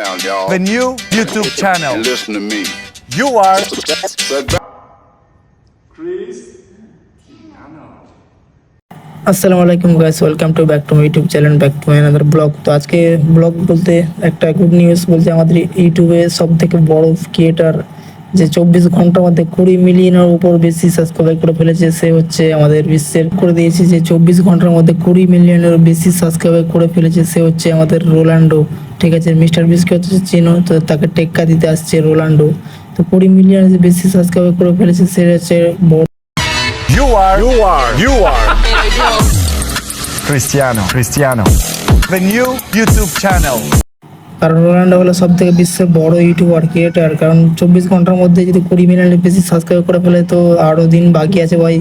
the new YouTube channel. And listen to me. You are আসসালামু আলাইকুম guys, welcome to back to my YouTube channel, back to another blog. তো আজকে blog বলতে একটা good news বলতে আমাদের ইউটিউবে সব থেকে বড় ক্রিয়েটার যে 24 ঘন্টার মধ্যে 20 মিলিয়নের উপর বেশি সাবস্ক্রাইব করে ফেলেছে, সে হচ্ছে আমাদের বিশ্বের করে দিয়েছে যে 24 ঘন্টার মধ্যে 20 মিলিয়নের বেশি সাবস্ক্রাইব করে ফেলেছে, সে হচ্ছে আমাদের রোনাল্ডো। ঠিক আছে, মিস্টার বিস্টকে হচ্ছে চিনো, তো তাকে টেক্কা দিতে আসছে রোনাল্ডো। তো 20 মিলিয়নের বেশি সাবস্ক্রাইব করে ফেলেছে, সে হচ্ছে বড়। you are Cristiano, the new YouTube channel. কারণ রোনাল্ডো হলো সব থেকে বিশ্বের বড় ইউটিউবার ক্রিয়েটার। কারণ 24 ঘন্টার মধ্যে যদি 20 মিলিয়নের বেশি সাবস্ক্রাইব করে ফেলে, তো আরও দিন বাকি আছে ভাই।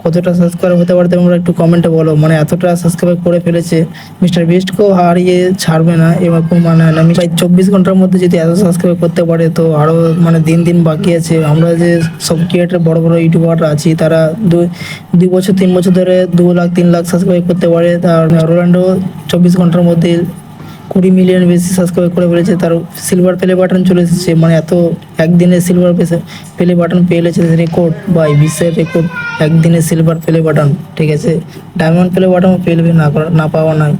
কতটা সাবস্ক্রাইব হতে পারে তোমরা একটু কমেন্টে বলো। মানে এতটা সাবস্ক্রাইব করে ফেলেছে, মিস্টার বিস্টকেও হারিয়ে ছাড়বে না এরকম মানে হয় না। ভাই 24 ঘন্টার মধ্যে যদি এত সাবস্ক্রাইব করতে পারে, তো আরও মানে দিন বাকি আছে। আমরা যে সব ক্রিয়েটার বড় বড় ইউটিউবাররা আছি, তারা 2 বছর 3 বছর ধরে 2 লাখ 3 লাখ সাবস্ক্রাইব করতে পারে। তার রোনাল্ডো 24 ঘন্টার মধ্যে 20 মিলিয়ন বেশি সাবস্ক্রাইব করে ফেলেছে। তার সিলভার প্লে বাটন চলে এসেছে, মানে এত একদিনে সিলভার প্লে বাটন পেয়ে গেছে, রেকর্ড ভাই, বিশ্বের রেকর্ড একদিনে সিলভার প্লে বাটন। ঠিক আছে, ডায়মন্ড প্লে বাটন পেলবে না পাওয়া নয়।